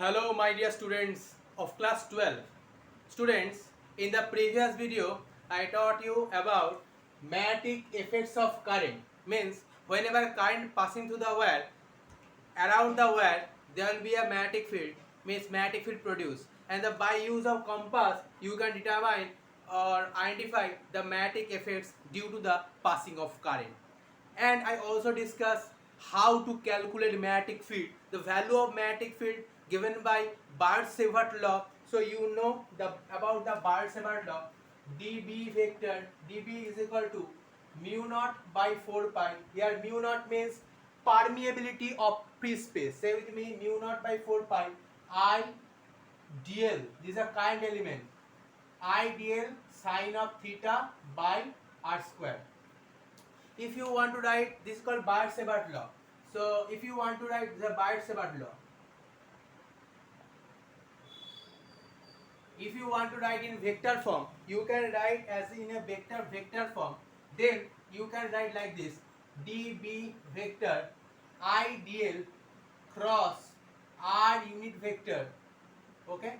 Hello my dear students of class 12. Students, in the previous video I taught you about magnetic effects of current. Means whenever current passing through the wire, around the wire there will be a magnetic field, means magnetic field produced, and by use of compass you can determine or identify the magnetic effects due to the passing of current. And I also discuss how to calculate magnetic field, the value of magnetic field given by Biot-Savart law. So you know about the Biot-Savart law. dB vector, dB is equal to mu naught by 4 pi. Here mu naught means permeability of free space. Say with me, mu naught by 4 pi I dl. This is a current element. I dl sine of theta by r square. If you want to write, this is called Biot-Savart law. So if you want to write the Biot-Savart law, if you want to write in vector form, you can write as in a vector form. Then you can write like this: dB vector I dl cross r unit vector. Okay,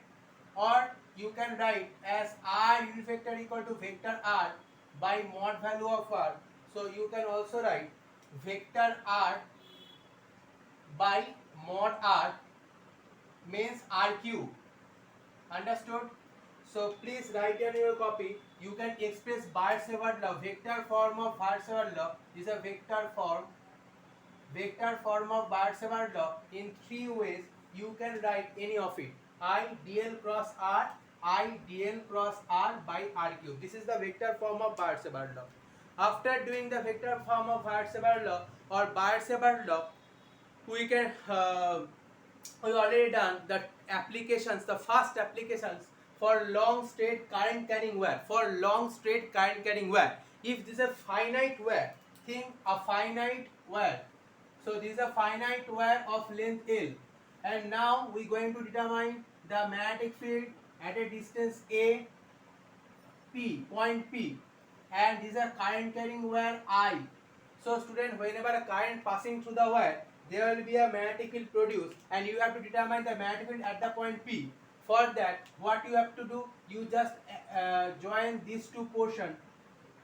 or you can write as r unit vector equal to vector r by mod value of r. So you can also write vector r by mod r means r cube. Understood? So please write in your copy. You can express Biot-Savart law. Vector form of Biot-Savart law is a vector form of Biot-Savart law in three ways. You can write any of it. I dl cross r, I dl cross r by r cube. This is the vector form of Biot-Savart law. After doing the vector form of Biot-Savart law or Biot-Savart law, we can we already done the applications, the first applications for long straight current carrying wire. If this is a finite wire, think a finite wire. So this is a finite wire of length L, and now we going to determine the magnetic field at a distance A, P, point P, and this is a current carrying wire I. So student, whenever a current passing through the wire, there will be a magnetic field produced, and you have to determine the magnetic field at the point P. For that, what you have to do, you just join these two portions,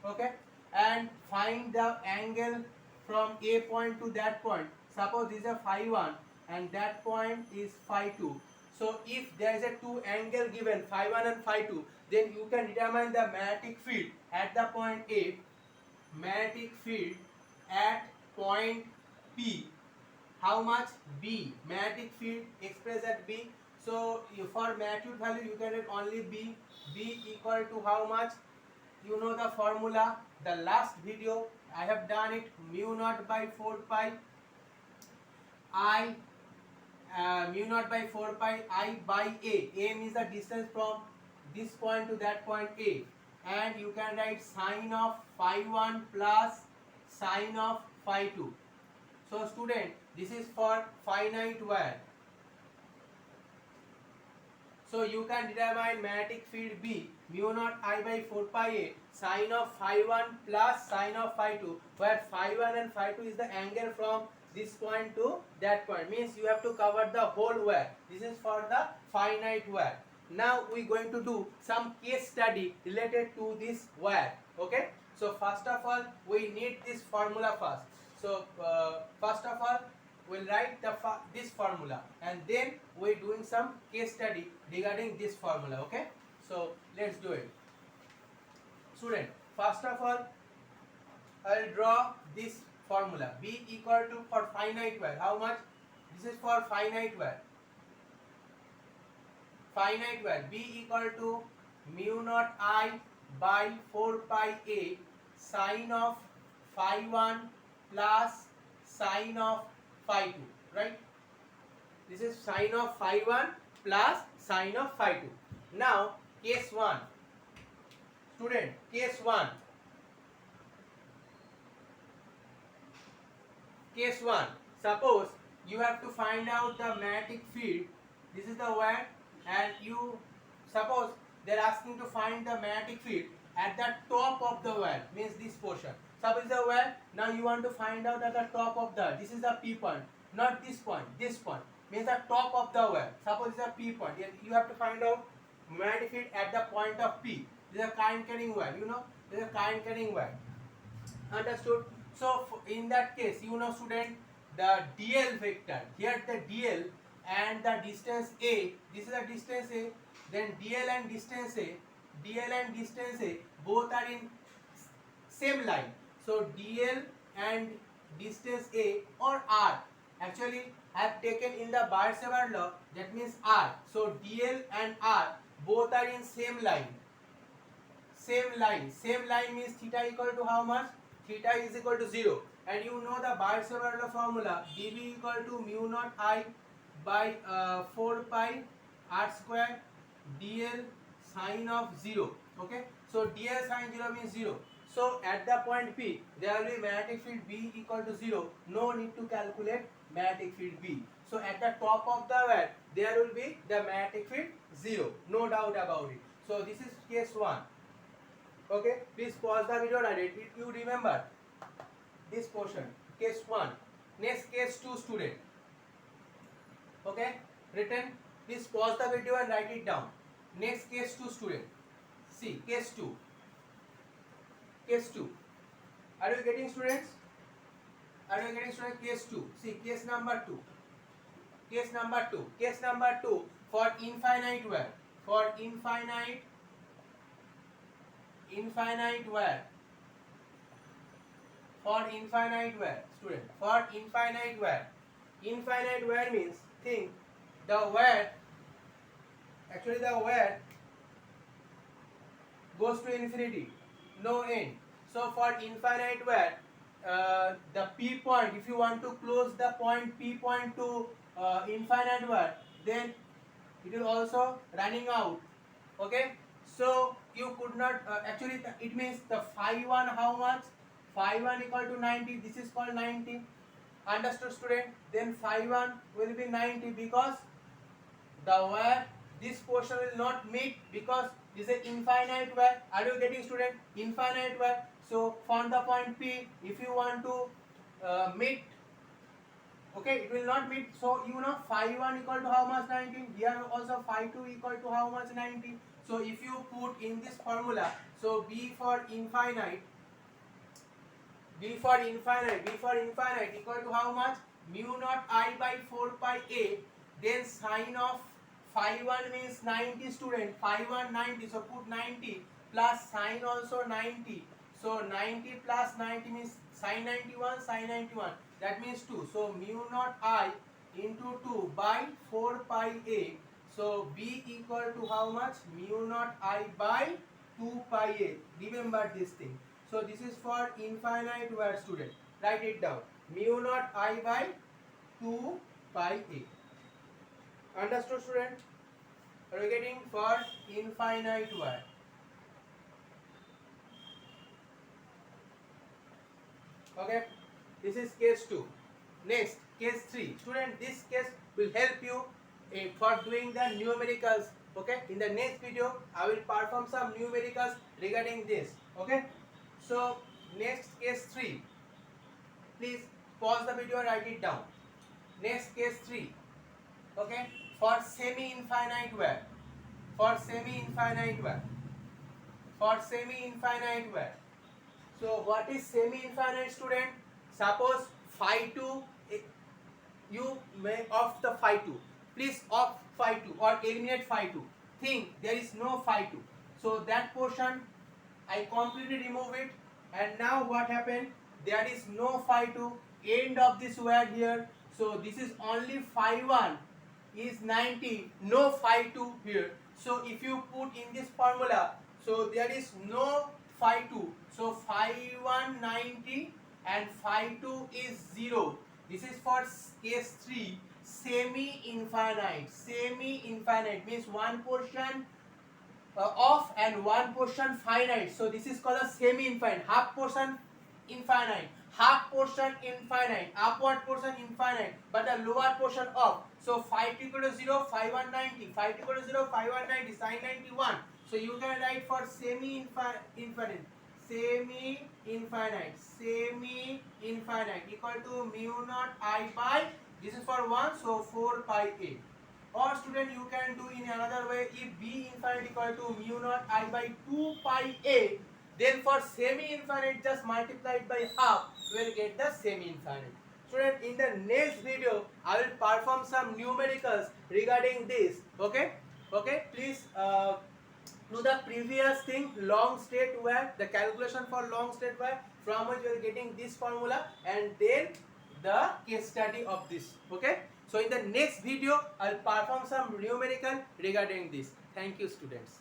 okay, and find the angle from A point to that point. Suppose this is a phi 1 and that point is phi 2. So if there is a two angle given, phi 1 and phi 2, then you can determine the magnetic field at the point A, magnetic field at point P. How much? B. Magnetic field expressed at B. So for magnitude value you can write only B. B equal to how much? You know the formula. The last video I have done it. Mu naught by 4 pi I mu naught by 4 pi I by A. A means the distance from this point to that point A, and you can write sine of phi 1 plus sine of phi 2. So student, this is for finite wire. So you can determine magnetic field B, mu naught I by 4 pi A sine of phi 1 plus sine of phi 2, where phi 1 and phi 2 is the angle from this point to that point. Means you have to cover the whole wire. This is for the finite wire. Now we are going to do some case study related to this wire. Okay. So first of all, we need this formula first. So first of all, we'll write this formula, and then we're doing some case study regarding this formula. Okay, so let's do it. Student, first of all, I'll draw this formula. B equal to, for finite wire, how much? This is for finite wire. B equal to mu naught I by 4 pi A sine of phi 1 plus sine of phi 2, right? This is sine of phi 1 plus sine of phi 2. Now case 1. Student, case 1. Case 1. Suppose you have to find out the magnetic field. This is the wire, and you suppose they are asking to find the magnetic field at the top of the wire, means this portion. Suppose the wire, now you want to find out at the top of the, this is the P point, not this point, this point. means the top of the wire. Suppose it's a P point. You have to find out magnetic field at the point of P. This is a current carrying wire. You know, this is a current carrying wire. Understood? So in that case, you know, student, the dl vector, here the dl and the distance a, this is the distance a, then dl and distance a both are in same line. So dl and distance a or r, actually I have taken in the Bar-Savart law, that means r. So dl and r both are in same line. Same line means theta equal to how much? Theta is equal to 0. And you know the Bar-Savart law formula, dV equal to mu naught I by 4 pi r square dl sine of 0. Okay, so dl sine 0 means 0. So at the point P, there will be magnetic field B equal to 0. No need to calculate magnetic field B. So at the top of the wire, there will be the magnetic field 0. No doubt about it. So this is case 1. Okay, please pause the video and read it. You remember this portion, case 1. Next, case 2, student. Okay, written. Please pause the video and write it down. Next, case 2, student. See, case 2. Case 2. Are you getting, students? Are you getting, students? Case 2. See, case number 2. Case number 2. Case number 2 for infinite wire. For infinite wire. For infinite wire, student. For infinite wire. Infinite wire means, think the wire, actually the wire goes to infinity, no end. So for infinite wire, the P point, if you want to close the point P point to infinite wire, then it will also running out. Okay, so you could not actually it means the phi 1 how much? Phi 1 equal to 90. This is called 90. Understood, student? Then phi 1 will be 90 because the wire, this portion will not meet because this is an infinite wire. Are you getting, student? Infinite wire. So from the point P, if you want to meet, okay, it will not meet. So you know phi 1 equal to how much? 90. Here also phi 2 equal to how much? 90. So if you put in this formula, so B for infinite equal to how much? Mu naught I by 4 pi A. Then sine of phi 1 means 90, student. Phi 1 90. So put 90 plus sine also 90. So 90 plus 90 means sine 91, sine 91. That means 2. So mu naught I into 2 by 4 pi A. So B equal to how much? Mu naught I by 2 pi A. Remember this thing. So this is for infinite wire, student. Write it down. Mu naught I by 2 pi A. Understood, student? Are you getting? For infinite wire. Okay. This is case 2. Next, case 3. Student, this case will help you for doing the numericals. Okay, in the next video I will perform some numericals regarding this. Okay, so next case 3, please pause the video and write it down. Next case 3. Okay, for semi-infinite wire. For semi-infinite wire. So what is semi-infinite, student? Suppose phi 2, you may off the phi 2. Please off phi 2 or eliminate phi 2. Think there is no phi 2. So that portion I completely remove it. And now what happened? There is no phi 2. End of this wire here. So this is only phi 1 is 90. No phi 2 here. So if you put in this formula, so there is no phi 2. So phi 1 90 and phi 2 is 0. This is for case 3. Semi-infinite. Semi-infinite means one portion off and one portion finite. So this is called a semi-infinite. Half portion infinite, half portion infinite, upward portion infinite, but the lower portion off. So phi 2 equal to 0, phi 1 90, phi 2 equal to 0, phi 1 90, sine 91. So you can write for semi-infinite. Semi-infinite equal to mu naught I by This is for 1, so 4 pi a. Or student, you can do in another way. If b infinite equal to mu naught I by 2 pi a, then for semi infinite just multiply it by half, we will get the semi infinite. Student, in the next video I will perform some numericals regarding this. Okay, please do the previous thing, long straight wire, the calculation for long straight wire, from which you are getting this formula, and then the case study of this. Okay, so in the next video I'll perform some numerical regarding this. Thank you, students.